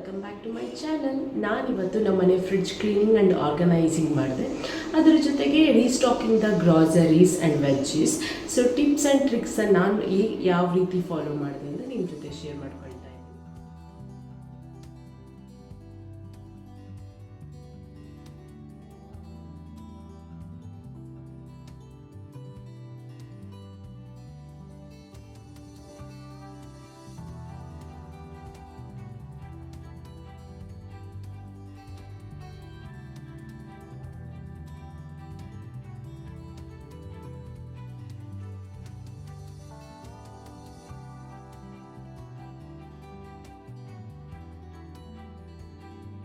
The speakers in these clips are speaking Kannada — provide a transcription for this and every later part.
Welcome back to my channel. ನಾನಿವತ್ತು ನಮ್ಮನೆ ಫ್ರಿಡ್ಜ್ ಕ್ಲೀನಿಂಗ್ ಆ್ಯಂಡ್ ಆರ್ಗನೈಸಿಂಗ್ ಮಾಡಿದೆ. ಅದರ ಜೊತೆಗೆ restocking the groceries and veggies. So tips and ಟ್ರಿಕ್ಸನ್ನು ನಾನು ಯಾವ ರೀತಿ ಫಾಲೋ ಮಾಡಿದೆ ಅಂತ ನಿಮ್ಮ ಜೊತೆ ಶೇರ್ ಮಾಡ್ಕೊಳ್ತಾ ಇದ್ದೀನಿ.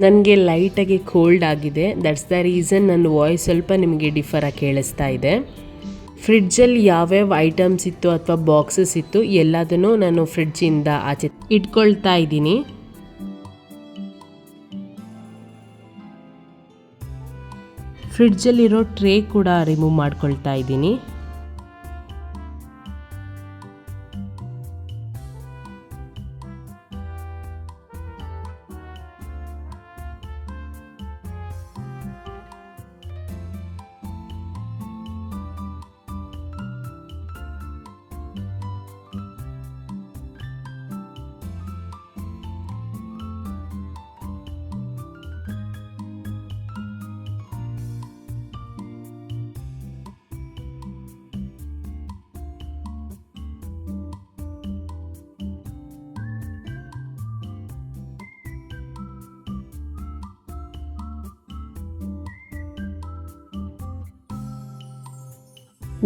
ನನಗೆ ಲೈಟಾಗಿ ಕೋಲ್ಡ್ ಆಗಿದೆ. ದಟ್ಸ್ ದ ರೀಸನ್ ನನ್ನ ವಾಯ್ಸ್ ಸ್ವಲ್ಪ ನಿಮಗೆ ಡಿಫರಾಗಿ ಕೇಳಿಸ್ತಾ ಇದೆ. ಫ್ರಿಡ್ಜಲ್ಲಿ ಯಾವ್ಯಾವ ಐಟಮ್ಸ್ ಇತ್ತು ಅಥವಾ ಬಾಕ್ಸಸ್ ಇತ್ತು ಎಲ್ಲದನ್ನು ನಾನು ಫ್ರಿಡ್ಜಿಂದ ಆಚೆ ಇಟ್ಕೊಳ್ತಾ ಇದ್ದೀನಿ. ಫ್ರಿಡ್ಜಲ್ಲಿರೋ ಟ್ರೇ ಕೂಡ ರಿಮೂವ್ ಮಾಡ್ಕೊಳ್ತಾ ಇದ್ದೀನಿ.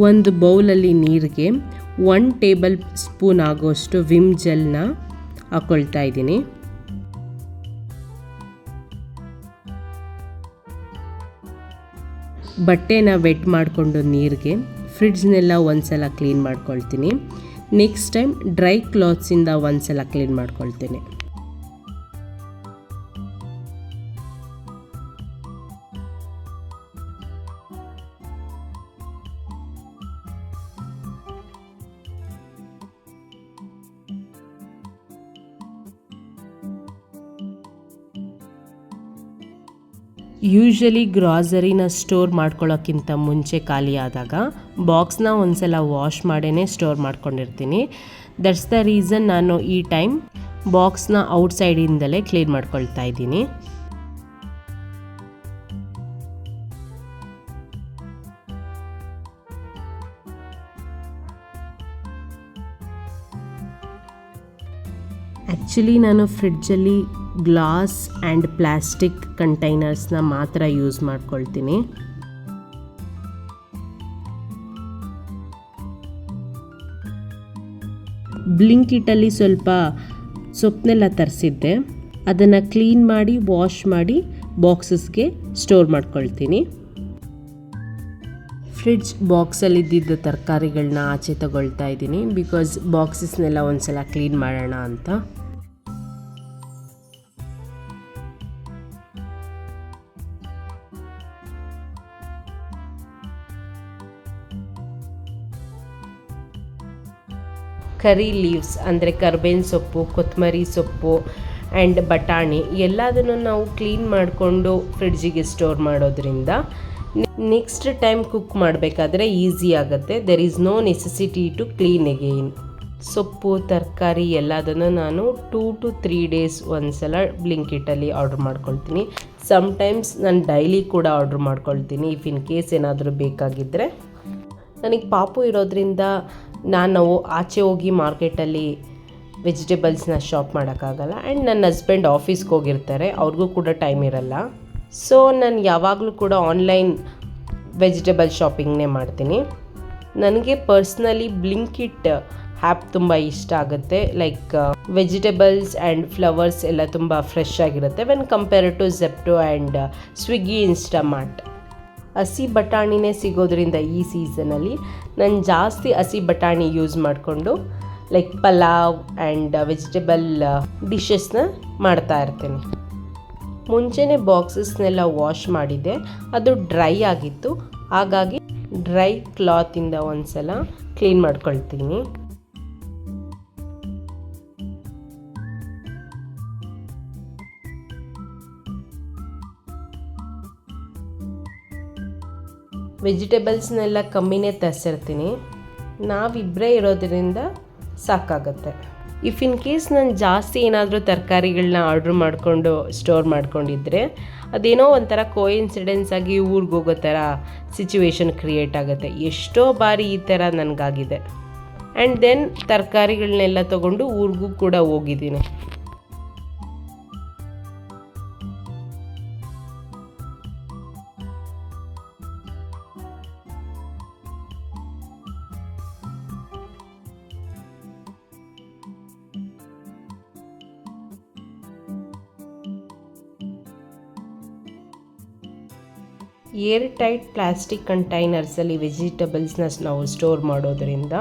ಒಂದು ಬೌಲಲ್ಲಿ ನೀರಿಗೆ 1 ಟೇಬಲ್ ಸ್ಪೂನ್ ಆಗೋಷ್ಟು ವಿಮ್ ಜೆಲ್ನ ಹಾಕ್ಕೊಳ್ತಾ ಇದ್ದೀನಿ. ಬಟ್ಟೆನ ವೆಟ್ ಮಾಡಿಕೊಂಡು ನೀರಿಗೆ ಫ್ರಿಡ್ಜ್ನೆಲ್ಲ ಒಂದ್ಸಲ ಕ್ಲೀನ್ ಮಾಡ್ಕೊಳ್ತೀನಿ. ನೆಕ್ಸ್ಟ್ ಟೈಮ್ ಡ್ರೈ ಕ್ಲಾತ್ಸಿಂದ ಒಂದ್ಸಲ ಕ್ಲೀನ್ ಮಾಡ್ಕೊಳ್ತೀನಿ. ಯೂಶ್ವಲಿ ಗ್ರಾಸರಿನ ಸ್ಟೋರ್ ಮಾಡ್ಕೊಳ್ಳೋಕ್ಕಿಂತ ಮುಂಚೆ ಖಾಲಿ ಆದಾಗ ಬಾಕ್ಸ್ನ ಒಂದ್ಸಲ ವಾಶ್ ಮಾಡೇ ಸ್ಟೋರ್ ಮಾಡ್ಕೊಂಡಿರ್ತೀನಿ. ದಟ್ಸ್ ದ ರೀಸನ್ ನಾನು ಈ ಟೈಮ್ ಬಾಕ್ಸ್ನ ಔಟ್ಸೈಡಿಂದಲೇ ಕ್ಲೀನ್ ಮಾಡ್ಕೊಳ್ತಾ ಇದ್ದೀನಿ. ಆ್ಯಕ್ಚುಲಿ ನಾನು ಫ್ರಿಡ್ಜಲ್ಲಿ ಗ್ಲಾಸ್ ಆ್ಯಂಡ್ ಪ್ಲಾಸ್ಟಿಕ್ ಕಂಟೈನರ್ಸ್ನ ಮಾತ್ರ ಯೂಸ್ ಮಾಡ್ಕೊಳ್ತೀನಿ. ಬ್ಲಿಂಕಿಟಲ್ಲಿ ಸ್ವಲ್ಪ ಸೊಪ್ಪನ್ನೆಲ್ಲ ತರಿಸಿದ್ದೆ. ಅದನ್ನು ಕ್ಲೀನ್ ಮಾಡಿ ವಾಶ್ ಮಾಡಿ ಬಾಕ್ಸಸ್ಗೆ ಸ್ಟೋರ್ ಮಾಡ್ಕೊಳ್ತೀನಿ. ಫ್ರಿಡ್ಜ್ ಬಾಕ್ಸಲ್ಲಿದ್ದಿದ್ದ ತರಕಾರಿಗಳನ್ನ ಆಚೆ ತಗೊಳ್ತಾ ಇದ್ದೀನಿ ಬಿಕಾಸ್ ಬಾಕ್ಸಸ್ನೆಲ್ಲ ಒಂದ್ಸಲ ಕ್ಲೀನ್ ಮಾಡೋಣ ಅಂತ. ಕರಿ ಲೀವ್ಸ್ ಅಂದರೆ ಕರ್ಬೇವಿನ ಸೊಪ್ಪು, ಕೊತ್ತಂಬರಿ ಸೊಪ್ಪು ಆ್ಯಂಡ್ ಬಟಾಣಿ ಎಲ್ಲದನ್ನು ನಾವು ಕ್ಲೀನ್ ಮಾಡಿಕೊಂಡು ಫ್ರಿಡ್ಜಿಗೆ ಸ್ಟೋರ್ ಮಾಡೋದ್ರಿಂದ ನೆಕ್ಸ್ಟ್ ಟೈಮ್ ಕುಕ್ ಮಾಡಬೇಕಾದ್ರೆ ಈಸಿ ಆಗುತ್ತೆ. There is no necessity to clean again. ಸೊಪ್ಪು ತರಕಾರಿ ಎಲ್ಲದನ್ನು ನಾನು 2 to 3 days ಒಂದ್ಸಲ ಬ್ಲಿಂಕಿಟಲ್ಲಿ ಆರ್ಡ್ರ್ ಮಾಡ್ಕೊಳ್ತೀನಿ. ಸಮ್ಟೈಮ್ಸ್ ನಾನು ಡೈಲಿ ಕೂಡ ಆರ್ಡ್ರ್ ಮಾಡ್ಕೊಳ್ತೀನಿ ಇಫ್ ಇನ್ ಕೇಸ್ ಏನಾದರೂ ಬೇಕಾಗಿದ್ದರೆ. ನನಗೆ ಪಾಪು ಇರೋದ್ರಿಂದ ನಾನು ಆಚೆ ಹೋಗಿ ಮಾರ್ಕೆಟಲ್ಲಿ ವೆಜಿಟೇಬಲ್ಸ್ನ ಶಾಪ್ ಮಾಡೋಕ್ಕಾಗಲ್ಲ. ಆ್ಯಂಡ್ ನನ್ನ ಹಸ್ಬೆಂಡ್ ಆಫೀಸ್ಗೆ ಹೋಗಿರ್ತಾರೆ, ಅವ್ರಿಗೂ ಕೂಡ ಟೈಮ್ ಇರಲ್ಲ. ಸೊ ನಾನು ಯಾವಾಗಲೂ ಕೂಡ ಆನ್ಲೈನ್ ವೆಜಿಟೇಬಲ್ ಶಾಪಿಂಗ್ನೇ ಮಾಡ್ತೀನಿ. ನನಗೆ ಪರ್ಸ್ನಲಿ ಬ್ಲಿಂಕಿಟ್ ಆ್ಯಪ್ ತುಂಬ ಇಷ್ಟ ಆಗುತ್ತೆ. ಲೈಕ್ ವೆಜಿಟೇಬಲ್ಸ್ ಆ್ಯಂಡ್ ಫ್ಲವರ್ಸ್ ಎಲ್ಲ ತುಂಬ ಫ್ರೆಶ್ ಆಗಿರುತ್ತೆ when compare to Zepto and Swiggy, Instamart. ಹಸಿ ಬಟಾಣಿನೇ ಸಿಗೋದ್ರಿಂದ ಈ ಸೀಸನಲ್ಲಿ ನಾನು ಜಾಸ್ತಿ ಹಸಿ ಬಟಾಣಿ ಯೂಸ್ ಮಾಡಿಕೊಂಡು ಲೈಕ್ ಪಲಾವ್ ಆ್ಯಂಡ್ ವೆಜಿಟೇಬಲ್ ಡಿಶಸ್ನ ಮಾಡ್ತಾ ಇರ್ತೀನಿ. ಮುಂಚೆನೇ ಬಾಕ್ಸಸ್ನೆಲ್ಲ ವಾಶ್ ಮಾಡಿದ್ದೆ, ಅದು ಡ್ರೈ ಆಗಿತ್ತು. ಹಾಗಾಗಿ ಡ್ರೈ ಕ್ಲಾತಿಂದ ಒಂದ್ಸಲ ಕ್ಲೀನ್ ಮಾಡ್ಕೊಳ್ತೀನಿ. ವೆಜಿಟೇಬಲ್ಸ್ನೆಲ್ಲ ಕಮ್ಮಿನೇ ತರಿಸಿರ್ತೀನಿ, ನಾವಿಬ್ಬರೇ ಇರೋದ್ರಿಂದ ಸಾಕಾಗುತ್ತೆ. ಇಫ್ ಇನ್ ಕೇಸ್ ನಾನು ಜಾಸ್ತಿ ಏನಾದರೂ ತರಕಾರಿಗಳನ್ನ ಆರ್ಡ್ರ್ ಮಾಡಿಕೊಂಡು ಸ್ಟೋರ್ ಮಾಡ್ಕೊಂಡಿದ್ರೆ ಅದೇನೋ ಒಂಥರ ಕೋಇನ್ಸಿಡೆನ್ಸ್ ಆಗಿ ಊರಿಗೆ ಹೋಗೋ ಥರ ಸಿಚುವೇಶನ್ ಕ್ರಿಯೇಟ್ ಆಗುತ್ತೆ. ಎಷ್ಟೋ ಬಾರಿ ಈ ಥರ ನನಗಾಗಿದೆ. ಆ್ಯಂಡ್ ದೆನ್ ತರಕಾರಿಗಳನ್ನೆಲ್ಲ ತೊಗೊಂಡು ಊರಿಗೂ ಕೂಡ ಹೋಗಿದ್ದೀನಿ. ಏರ್ ಟೈಟ್ ಪ್ಲಾಸ್ಟಿಕ್ ಕಂಟೈನರ್ಸಲ್ಲಿ ವೆಜಿಟೇಬಲ್ಸ್ನ ನಾವು ಸ್ಟೋರ್ ಮಾಡೋದರಿಂದ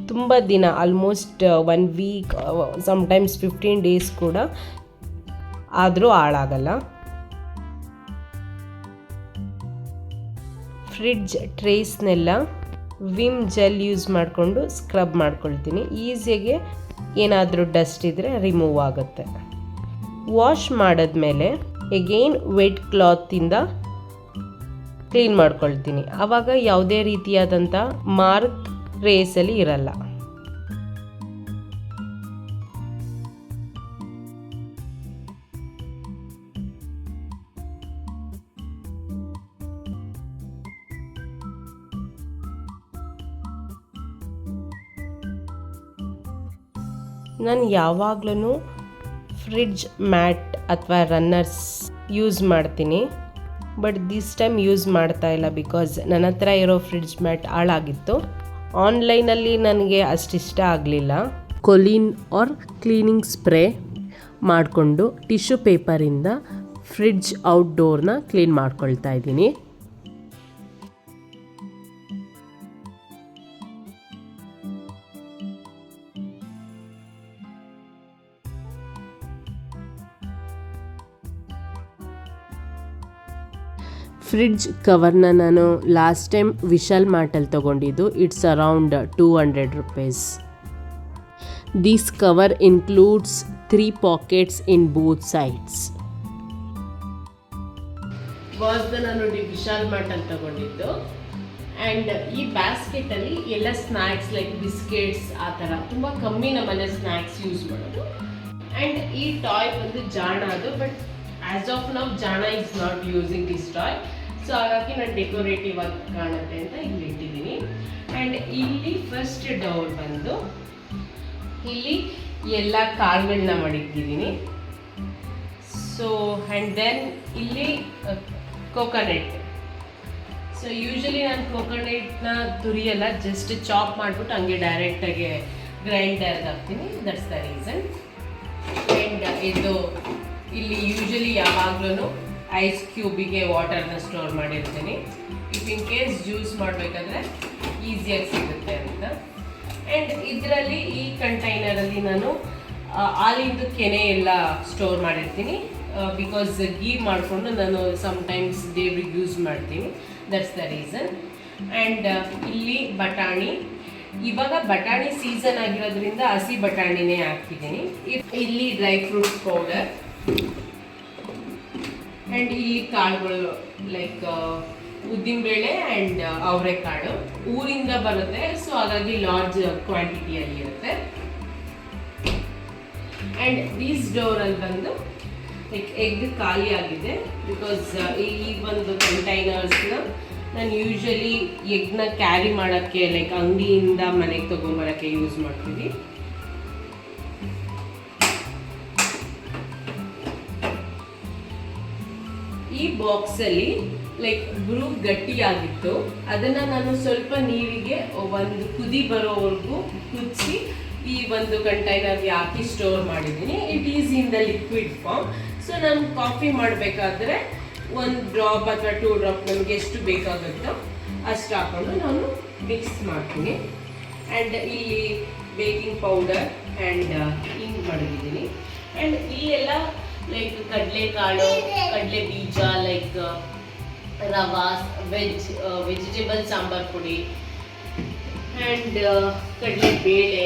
ತುಂಬ ದಿನ, ಆಲ್ಮೋಸ್ಟ್ 1 ವೀಕ್, ಸಮ್ಟೈಮ್ಸ್ 15 ಡೇಸ್ ಕೂಡ ಆದರೂ ಹಾಳಾಗಲ್ಲ. ಫ್ರಿಡ್ಜ್ ಟ್ರೇಸ್ನೆಲ್ಲ ವಿಮ್ ಜೆಲ್ ಯೂಸ್ ಮಾಡಿಕೊಂಡು ಸ್ಕ್ರಬ್ ಮಾಡ್ಕೊಳ್ತೀನಿ. ಈಸಿಯಾಗಿ ಏನಾದರೂ ಡಸ್ಟ್ ಇದ್ದರೆ ರಿಮೂವ್ ಆಗುತ್ತೆ. ವಾಶ್ ಮಾಡಿದ್ಮೇಲೆ ಎಗೇನ್ ವೆಟ್ ಕ್ಲಾತಿಂದ ಕ್ಲೀನ್ ಮಾಡ್ಕೊಳ್ತೀನಿ. ಆವಾಗ ಯಾವುದೇ ರೀತಿಯಾದಂಥ ಮಾರ್ಕ್ ರೇಸಲ್ಲಿ ಇರಲ್ಲ. ನಾನು ಯಾವಾಗ್ಲೂ ಫ್ರಿಡ್ಜ್ ಮ್ಯಾಟ್ ಅಥವಾ ರನ್ನರ್ಸ್ ಯೂಸ್ ಮಾಡ್ತೀನಿ. ಬಟ್ ದಿಸ್ ಟೈಮ್ ಯೂಸ್ ಮಾಡ್ತಾ ಇಲ್ಲ, ಬಿಕಾಸ್ ನನ್ನ ಹತ್ರ ಇರೋ ಫ್ರಿಡ್ಜ್ ಮ್ಯಾಟ್ ಹಾಳಾಗಿತ್ತು. ಆನ್ಲೈನಲ್ಲಿ ನನಗೆ ಅಷ್ಟಿಷ್ಟ ಆಗಲಿಲ್ಲ. ಕೊಲೀನ್ ಆರ್ ಕ್ಲೀನಿಂಗ್ ಸ್ಪ್ರೇ ಮಾಡಿಕೊಂಡು ಟಿಶ್ಯೂ ಪೇಪರಿಂದ ಫ್ರಿಡ್ಜ್ ಔಟ್ಡೋರ್ನ ಕ್ಲೀನ್ ಮಾಡ್ಕೊಳ್ತಾ ಇದ್ದೀನಿ. ಫ್ರಿಡ್ಜ್ ಕವರ್ನ ನಾನು ಲಾಸ್ಟ್ ಟೈಮ್ ವಿಶಾಲ್ ಮಾರ್ಟಲ್ಲಿ ತೊಗೊಂಡಿದ್ದು. It's around 200 rupees. This cover includes 3 pockets in both sides. ನಾನು ವಿಶಾಲ್ ಮಾರ್ಟಲ್ಲಿ ತೊಗೊಂಡಿದ್ದು. ಆ್ಯಂಡ್ ಈ ಬ್ಯಾಸ್ಕೆಟಲ್ಲಿ ಎಲ್ಲ ಸ್ನ್ಯಾಕ್ಸ್ ಲೈಕ್ ಬಿಸ್ಕೆಟ್ಸ್ ಆ ಥರ ತುಂಬ ಕಮ್ಮಿ ನಮ್ಮನೆ ಸ್ನ್ಯಾಕ್ಸ್ ಯೂಸ್ ಮಾಡೋದು. ಆ್ಯಂಡ್ ಈ ಟಾಯ್ ಬಂದು ಜಾಣ ಅದು, ಬಟ್ ಆ್ಯಸ್ ಆಫ್ ನೌ ಜಾಣ is not using this toy. So ಹಾಗಾಗಿ ನಾನು ಡೆಕೋರೇಟಿವ್ ಆಗಿ ಕಾಣುತ್ತೆ ಅಂತ ಇಲ್ಲಿ ಇಟ್ಟಿದ್ದೀನಿ. ಆ್ಯಂಡ್ ಇಲ್ಲಿ ಫಸ್ಟ್ ಡೋರ್ ಬಂದು ಇಲ್ಲಿ ಎಲ್ಲ ಕಾಳುಗಳನ್ನ ಮಡಗಿದ್ದೀನಿ. ಸೊ ಆ್ಯಂಡ್ ದೆನ್ ಇಲ್ಲಿ ಕೋಕೋನಟ್. ಸೊ ಯೂಶಲಿ ನಾನು ಕೋಕೋನಟ್ನ ತುರಿಯಲ್ಲ, ಜಸ್ಟ್ ಚಾಪ್ ಮಾಡಿಬಿಟ್ಟು ಹಂಗೆ ಡೈರೆಕ್ಟಾಗಿ ಗ್ರೈಂಡರ್ಗೆ ಹಾಕ್ತೀನಿ. That's the reason. ಆ್ಯಂಡ್ ಇದು ಇಲ್ಲಿ ಯೂಶಲಿ ಯಾವಾಗ್ಲೂ ಐಸ್ ಕ್ಯೂಬಿಗೆ ವಾಟರ್ನ ಸ್ಟೋರ್ ಮಾಡಿರ್ತೀನಿ. ಇಫ್ ಇನ್ ಕೇಸ್ ಜ್ಯೂಸ್ ಮಾಡಬೇಕಾದ್ರೆ ಈಸಿಯಾಗಿ ಸಿಗುತ್ತೆ ಅಂತ. ಆ್ಯಂಡ್ ಇದರಲ್ಲಿ ಈ ಕಂಟೈನರಲ್ಲಿ ನಾನು ಹಾಲಿಂದು ಕೆನೆ ಎಲ್ಲ ಸ್ಟೋರ್ ಮಾಡಿರ್ತೀನಿ. ಬಿಕಾಸ್ ಗೀ ಮಾಡಿಕೊಂಡು ನಾನು ಸಮ್ಟೈಮ್ಸ್ ದೇವ್ರಿಗೆ ಯೂಸ್ ಮಾಡ್ತೀನಿ. That's the reason. ಆ್ಯಂಡ್ ಇಲ್ಲಿ ಬಟಾಣಿ. ಇವಾಗ ಬಟಾಣಿ ಸೀಸನ್ ಆಗಿರೋದ್ರಿಂದ ಹಸಿ ಬಟಾಣಿನೇ ಹಾಕ್ತಿದ್ದೀನಿ. ಇಲ್ಲಿ ಡ್ರೈ ಫ್ರೂಟ್ಸ್ ಪೌಡರ್. ಆ್ಯಂಡ್ ಇಲ್ಲಿ ಕಾಳುಗಳು ಲೈಕ್ ಉದ್ದಿನಬೇಳೆ ಆ್ಯಂಡ್ ಅವರೆಕಾಳು ಊರಿಂದ ಬರುತ್ತೆ. ಸೊ ಹಾಗಾಗಿ ಲಾರ್ಜ್ ಕ್ವಾಂಟಿಟಿಯಲ್ಲಿ ಇರುತ್ತೆ. ಆ್ಯಂಡ್ ದೀಸ್ ಡೋರಲ್ಲಿ ಬಂದು ಲೈಕ್ ಎಗ್ ಖಾಲಿ ಆಗಿದೆ. ಬಿಕಾಸ್ ಈ ಒಂದು ಕಂಟೈನರ್ಸ್ನ ನಾನು ಯೂಶಲಿ ಎಗ್ನ ಕ್ಯಾರಿ ಮಾಡೋಕ್ಕೆ ಲೈಕ್ ಅಂಗಡಿಯಿಂದ ಮನೆಗೆ ತೊಗೊಂಬರೋಕ್ಕೆ ಯೂಸ್ ಮಾಡ್ತೀವಿ. ಈ ಬಾಕ್ಸಲ್ಲಿ ಲೈಕ್ ಬ್ರೂ ಗಟ್ಟಿಯಾಗಿತ್ತು. ಅದನ್ನು ನಾನು ಸ್ವಲ್ಪ ನೀರಿಗೆ ಒಂದು ಕುದಿ ಬರೋವರೆಗೂ ಕುದಿಸಿ ಈ ಒಂದು ಕಂಟೈನರ್ಗೆ ಹಾಕಿ ಸ್ಟೋರ್ ಮಾಡಿದ್ದೀನಿ. It is in the liquid form. So ನಾನು ಕಾಫಿ ಮಾಡಬೇಕಾದ್ರೆ 1 ಡ್ರಾಪ್ ಅಥವಾ 2 ಡ್ರಾಪ್ ನಮಗೆ ಎಷ್ಟು ಬೇಕಾಗುತ್ತೋ ಅಷ್ಟು ಹಾಕೊಂಡು ನಾನು ಮಿಕ್ಸ್ ಮಾಡ್ತೀನಿ. ಆ್ಯಂಡ್ ಇಲ್ಲಿ ಬೇಕಿಂಗ್ ಪೌಡರ್ ಆ್ಯಂಡ್ ಹಿಂಗೆ ಮಡಗಿದ್ದೀನಿ. ಆ್ಯಂಡ್ ಇಲ್ಲೆಲ್ಲ ಲೈಕ್ ಕಡಲೆಕಾಳು, ಕಡಲೆ ಬೀಜ, ಲೈಕ್ ರವಾ, ವೆಜಿಟೇಬಲ್ ಸಾಂಬಾರ್ ಪುಡಿ ಆ್ಯಂಡ್ ಕಡಲೆ ಬೇಳೆ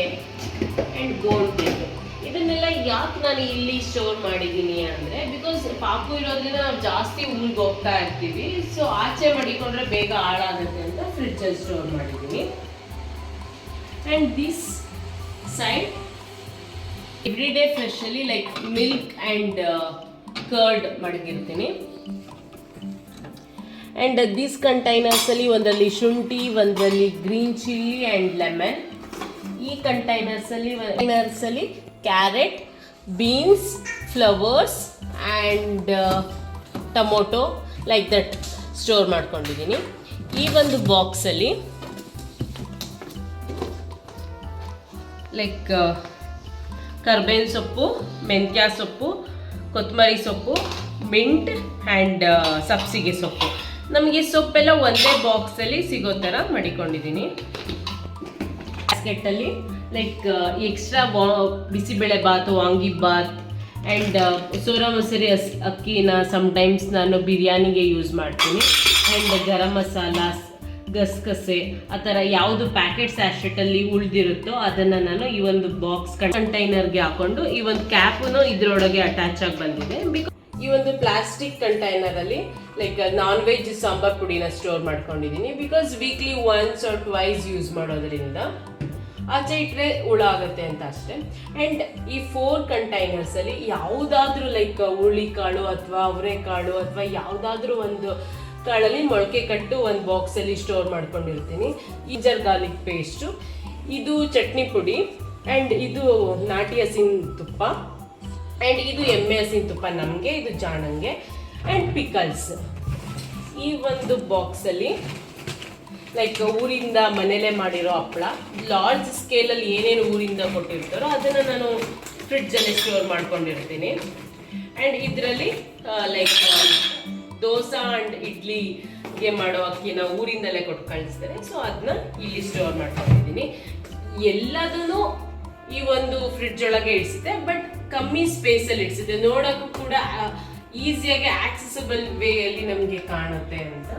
ಆ್ಯಂಡ್ ಗೋಲ್ಡ್ ಬೇಳೆ ಇದನ್ನೆಲ್ಲ ಯಾಕೆ ನಾನು ಇಲ್ಲಿ ಸ್ಟೋರ್ ಮಾಡಿದ್ದೀನಿ ಅಂದರೆ, ಬಿಕಾಸ್ ಪಾಪು ಇರೋದ್ರಿಂದ ನಾವು ಜಾಸ್ತಿ ಊರಿಗೆ ಹೋಗ್ತಾ ಇರ್ತೀವಿ, ಸೊ ಆಚೆ ಮಡಿಕೊಂಡ್ರೆ ಬೇಗ ಹಾಳಾಗುತ್ತೆ ಅಂತ ಫ್ರಿಡ್ಜಲ್ಲಿ ಸ್ಟೋರ್ ಮಾಡಿದ್ದೀನಿ. And this side every day freshly like milk and curd ಮಡಗಿರ್ತೀನಿ. ಆ್ಯಂಡ್ ದೀಸ್ ಕಂಟೈನರ್ಸಲ್ಲಿ ಒಂದರಲ್ಲಿ ಶುಂಠಿ, ಒಂದರಲ್ಲಿ ಗ್ರೀನ್ ಚಿಲ್ಲಿ ಆ್ಯಂಡ್ ಲೆಮನ್. ಈ ಕಂಟೈನರ್ಸಲ್ಲಿ carrot, beans, flowers and tomato like that store ಮಾಡ್ಕೊಂಡಿದ್ದೀನಿ. ಈ ಒಂದು ಬಾಕ್ಸಲ್ಲಿ ಲೈಕ್ ಕರ್ಬೇವಿನ ಸೊಪ್ಪು, ಮೆಂತ್ಯ ಸೊಪ್ಪು, ಕೊತ್ತಂಬರಿ ಸೊಪ್ಪು, ಮಿಂಟ್ ಆ್ಯಂಡ್ ಸಬ್ಸಿಗೆ ಸೊಪ್ಪು. ನಮಗೆ ಸೊಪ್ಪೆಲ್ಲ ಒಂದೇ ಬಾಕ್ಸಲ್ಲಿ ಸಿಗೋ ಥರ ಮಡಿಕೊಂಡಿದ್ದೀನಿ. ಬ್ಯಾಸ್ಕೆಟಲ್ಲಿ like extra bisibele bath, vangi bath and ಸೋರಾ ಮೊಸರಿ ಅಕ್ಕಿನ ಸಮ್ಟೈಮ್ಸ್ ನಾನು ಬಿರಿಯಾನಿಗೆ ಯೂಸ್ ಮಾಡ್ತೀನಿ. ಆ್ಯಂಡ್ ಗರಂ ಮಸಾಲ, ಗಸಗಸೆ ಆ ಥರ ಯಾವುದು ಪ್ಯಾಕೆಟ್ ಸ್ಯಾಶೆಟಲ್ಲಿ ಉಳಿದಿರುತ್ತೋ ಅದನ್ನು ನಾನು ಈ ಒಂದು ಬಾಕ್ಸ್ ಕಂಟೈನರ್ಗೆ ಹಾಕ್ಕೊಂಡು, ಈ ಒಂದು ಕ್ಯಾಪನ್ನು ಇದರೊಳಗೆ ಅಟ್ಯಾಚ್ ಆಗಿ ಬಂದಿದೆ. ಬಿಕಾಸ್ ಈ ಒಂದು ಪ್ಲಾಸ್ಟಿಕ್ ಕಂಟೈನರಲ್ಲಿ ಲೈಕ್ ನಾನ್ ವೆಜ್ ಸಾಂಬಾರ್ ಪುಡಿನ ಸ್ಟೋರ್ ಮಾಡ್ಕೊಂಡಿದ್ದೀನಿ. Because weekly once or twice use ಮಾಡೋದ್ರಿಂದ ಆಚೆ ಇಟ್ಟರೆ ಹುಳ ಆಗುತ್ತೆ ಅಂತ ಅಷ್ಟೇ. ಆ್ಯಂಡ್ ಈ 4 ಕಂಟೈನರ್ಸಲ್ಲಿ ಯಾವುದಾದ್ರೂ ಲೈಕ್ ಹುಳಿಕಾಳು ಅಥವಾ ಅವರೆಕಾಳು ಅಥವಾ ಯಾವುದಾದ್ರೂ ಒಂದು ಕಾಳಲ್ಲಿ ಮೊಳಕೆ ಕಟ್ಟು ಒಂದು ಬಾಕ್ಸಲ್ಲಿ ಸ್ಟೋರ್ ಮಾಡ್ಕೊಂಡಿರ್ತೀನಿ. ಜಿಂಜರ್ ಗಾರ್ಲಿಕ್ ಪೇಸ್ಟು, ಇದು ಚಟ್ನಿ ಪುಡಿ, ಆ್ಯಂಡ್ ಇದು ನಾಟಿ ಹಸಿನ ತುಪ್ಪ, ಆ್ಯಂಡ್ ಇದು ಎಮ್ಮೆ ಹಸಿನ ತುಪ್ಪ ನಮಗೆ, ಇದು ಜಾಣಂಗೆ, ಆ್ಯಂಡ್ ಪಿಕಲ್ಸ್. ಈ ಒಂದು ಬಾಕ್ಸಲ್ಲಿ ಲೈಕ್ ಊರಿಂದ ಮನೇಲೇ ಮಾಡಿರೋ ಹಪ್ಪಳ, ಲಾರ್ಜ್ ಸ್ಕೇಲಲ್ಲಿ ಏನೇನು ಊರಿಂದ ಕೊಟ್ಟಿರ್ತಾರೋ ಅದನ್ನು ನಾನು ಫ್ರಿಡ್ಜಲ್ಲಿ ಸ್ಟೋರ್ ಮಾಡ್ಕೊಂಡಿರ್ತೀನಿ. ಆ್ಯಂಡ್ ಇದರಲ್ಲಿ ಲೈಕ್ ದೋಸೆ ಆ್ಯಂಡ್ ಇಡ್ಲಿಗೆ ಮಾಡೋ ಅಕ್ಕಿನ ಊರಿಂದಲೇ ಕೊಟ್ಟು ಕಳಿಸ್ತಾರೆ, ಸೊ ಅದನ್ನ ಇಲ್ಲಿ ಸ್ಟೋರ್ ಮಾಡ್ಕೊಂಡಿದ್ದೀನಿ. ಎಲ್ಲದೂ ಈ ಒಂದು ಫ್ರಿಡ್ಜ್ ಒಳಗೆ ಇಡಿಸುತ್ತೆ, ಬಟ್ ಕಮ್ಮಿ ಸ್ಪೇಸಲ್ಲಿ ಇಡಿಸುತ್ತೆ. ನೋಡೋಕ್ಕೂ ಕೂಡ ಈಸಿಯಾಗಿ ಆಕ್ಸೆಸಿಬಲ್ ವೇಯಲ್ಲಿ ನಮಗೆ ಕಾಣುತ್ತೆ ಅಂತ.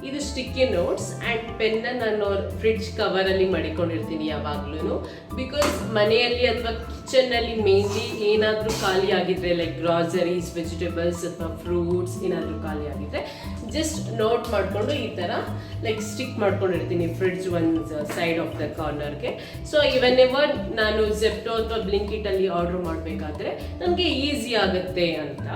ಇದು ಸ್ಟಿಕ್ಕಿ ನೋಟ್ಸ್ ಆ್ಯಂಡ್ ಪೆನ್ನ ನಾನು ಫ್ರಿಡ್ಜ್ ಕವರಲ್ಲಿ ಮಡಿಕೊಂಡಿರ್ತೀನಿ ಯಾವಾಗ್ಲೂ. ಬಿಕಾಸ್ ಮನೆಯಲ್ಲಿ ಅಥವಾ ಕಿಚನ್ನಲ್ಲಿ ಮೇನ್ಲಿ ಏನಾದರೂ ಖಾಲಿ ಆಗಿದ್ರೆ ಲೈಕ್ ಗ್ರಾಸರೀಸ್, ವೆಜಿಟೇಬಲ್ಸ್ ಅಥವಾ ಫ್ರೂಟ್ಸ್ ಏನಾದರೂ ಖಾಲಿ ಆಗಿದ್ರೆ ಜಸ್ಟ್ ನೋಟ್ ಮಾಡಿಕೊಂಡು ಈ ಥರ ಲೈಕ್ ಸ್ಟಿಕ್ ಮಾಡ್ಕೊಂಡಿರ್ತೀನಿ ಫ್ರಿಡ್ಜ್ ಒಂದು ಸೈಡ್ ಆಫ್ ದ ಕಾರ್ನರ್ಗೆ. ಸೊ ಇವನ್ ಎವರ್ ನಾನು ಜೆಪ್ಟೋ ಅಥವಾ ಬ್ಲಿಂಕಿಟಲ್ಲಿ ಆರ್ಡರ್ ಮಾಡಬೇಕಾದ್ರೆ ನನಗೆ ಈಸಿ ಆಗುತ್ತೆ ಅಂತ.